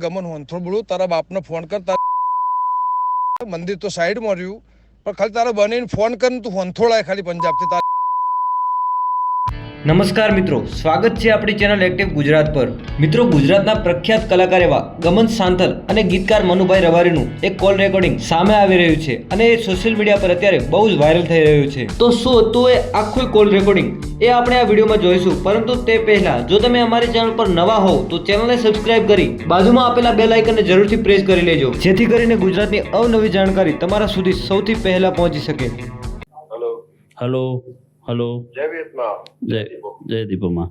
ગમન હોનથોડ બોલું તારા બાપને ફોન કર, તારા મંદિર તો સાઈડમાં રહ્યું પણ ખાલી તારા બનીને ફોન કરીને તું હોનથોડ આય ખાલી પંજાબથી તારા. નમસ્કાર મિત્રો, સ્વાગત છે આપણી ચેનલ એક્ટિવ ગુજરાત પર. મિત્રો, ગુજરાતના પ્રખ્યાત કલાકાર એવા ગમન સાંથલ અને ગીતકાર મનુભાઈ રબારીનું એક કોલ રેકોર્ડિંગ સામે આવી રહ્યું છે અને એ સોશિયલ મીડિયા પર અત્યારે બહુ જ વાયરલ થઈ રહ્યું છે. તો શું હતું એ આખું કોલ રેકોર્ડિંગ એ આપણે આ વિડીયોમાં જોઈશું. પરંતુ તે પહેલા જો તમે અમારી ચેનલ પર નવા હોવ તો ચેનલને સબસ્ક્રાઇબ કરી બાજુમાં આપેલા બેલ આઇકનને જરૂરથી પ્રેસ કરી લેજો, જેથી કરીને ગુજરાતની અવનવી જાણકારી તમારા સુધી સૌથી પહેલા પહોંચી શકે. હલો હલો જય વિયતમાં. જય દીપોમાં.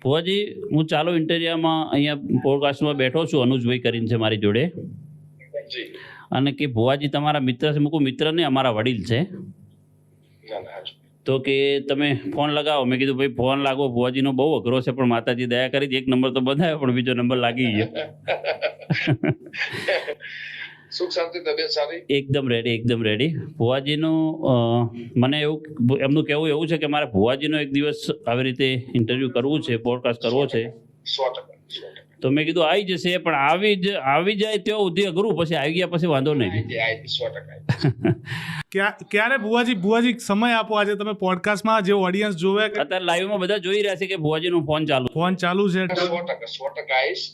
ભુવાજી, હું ચાલો ઇન્ટરવ્યુમાં અહીંયા પોડકાસ્ટમાં બેઠો છું. અનુજભાઈ કરીને છે મારી જોડે. જી. અને કે ભુવાજી તમારા મિત્ર છે. મૂકું મિત્ર નહીં, અમારા વડીલ છે. તો કે તમે ફોન લગાવો. મેં કીધું ભાઈ ફોન લાગો, ભુવાજીનો બહુ અઘરો છે, પણ માતાજી દયા કરી એક નંબર તો બંધાયો પણ બીજો નંબર લાગી ગયો. સુખ શાંતિ, તબિયત સારી? એકદમ રેડી. ભુવાજીનું મને એવું એમનું કહેવું એવું છે કે મારે ભુવાજીનો એક દિવસ આવી રીતે ઇન્ટરવ્યૂ કરવું છે, પોડકાસ્ટ કરવો છે. 100%. તો મેં કીધું આવી જશે, પણ આવી જાય ત્યાં સુધી અઘરું, પછી આવી ગયા પછી વાંધો નહીં. 100%. ક્યારે ભુવાજી સમય આપો. આજે તમે પોડકાસ્ટમાં જે ઓડિયન્સ જોવે અત્યારે લાઈવમાં બધા જોઈ રહ્યા છે કે ભુવાજીનો ફોન ચાલુ ફોન ચાલુ છે. 100% આવીશ.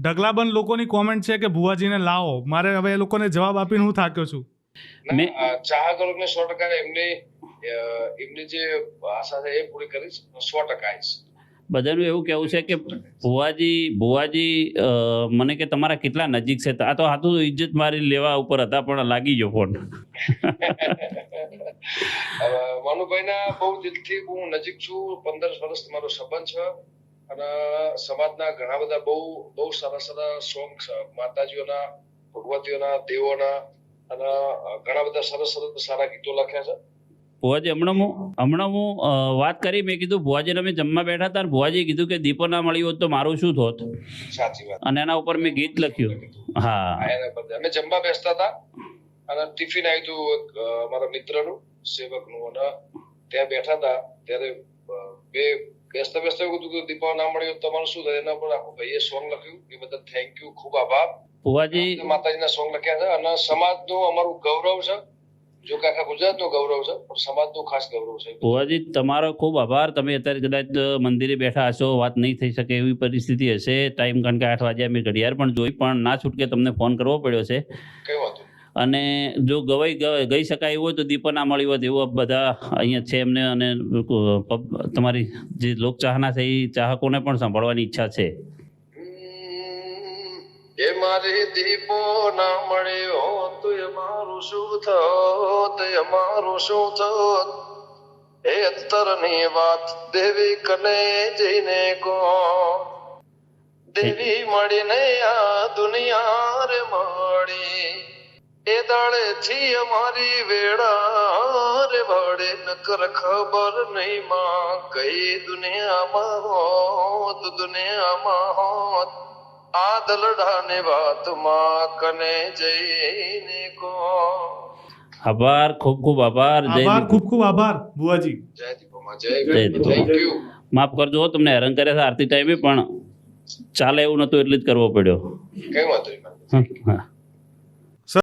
ઢગલાબંધ લોકોની કોમેન્ટ છે કે ભુવાજીને લાવો. મારે હવે એ લોકોને જવાબ આપીને હું થાક્યો છું. ચાહકોને 100% એમની જે આશા છે એ પૂરી કરીશ. 100% આવીશ. બધાનું એવું કહેવું છે કે ભુવાજી મને કે તમારા કેટલા નજીક છે. આ તો હાથું ઇજ્જત મારી લેવા ઉપર હતા, પણ લાગી ગયો ફોન. મનુભાઈના બહુ દિલથી હું નજીક છું. 15 વર્ષ મારો સંબંધ છે અને સમાજના ઘણા બધા બહુ સારા સોંગ માતાજીઓના, ભગવતીઓના, દેવોના અને ઘણા બધા સારા ગીતો લખ્યા છે. ભુવાજી, હમણાં હું વાત કરી. મેં કીધું ભુવાજીને અમે જમવા બેઠા હતા, ભુવાજીએ કીધું કે દીપો ના મળી હોત તો મારું શું થોત. સાચી વાત. અને એના ઉપર મેં ગીત લખ્યું. હા, અમે જમવા બેસતા હતા અને ટિફિન આવ્યું હતું મારા મિત્રનું, સેવકનું, અને ત્યાં બેઠા હતા. ત્યારે બે બેસતા એવું કીધું કે દીપો ના મળી હોત તમારું શું થાય. એના પર આખું ભાઈએ સોંગ લખ્યું. એ બધા થેન્ક યુ, ખૂબ આભાર. ભુવાજી, માતાજીના સોંગ લખ્યા છે અને સમાજનું અમારું ગૌરવ છે. જો કે આખા ગુજરાતનું ગૌરવ છે, પણ સમાજનું ખાસ ગૌરવ છે. ભુવાજી, તમારો ખૂબ આભાર. તમે અત્યારે કદાચ મંદિરે બેઠા હશો, વાત નહીં થઈ શકે એવી પરિસ્થિતિ હશે. ટાઈમ કારણ કે 8 વાગ્યા મેં ઘડિયાળ પણ જોઈ, પણ ના છૂટકે તમને ફોન કરવો પડ્યો છે. કઈ વાંધો. અને જો ગઈ શકાય એવું હોય તો દીપો ના મળી હોત એવું બધા અહીંયા છે એમને. અને તમારી જે લોકચાહના છે એ ચાહકોને પણ સાંભળવાની ઈચ્છા છે. એ મારી દીપો ના મળ્યો તો એ મારું શું થત, એ મારું શું થત. એ અત્તરની વાત દેવી કને જઈને કો. દેવી મળીને આ દુનિયા રે મળી. એ દાડે થી અમારી વેળા રે વડે નકર ખબર નહીં માં. કઈ દુનિયામાં હોત આ દલડાને વાતમાં કને જઈને કો. આભાર, ખૂબ ખૂબ આભાર. ખૂબ આભાર ભુવાજી. જય દીપોમાં. જય થેન્ક યુ. માફ કરજો, તમને હેરાન કર્યા છે આરતી ટાઈમે, પણ ચાલે એવું નતું એટલે જ કરવો પડ્યો. કઈ વાંધો નહીં. હા.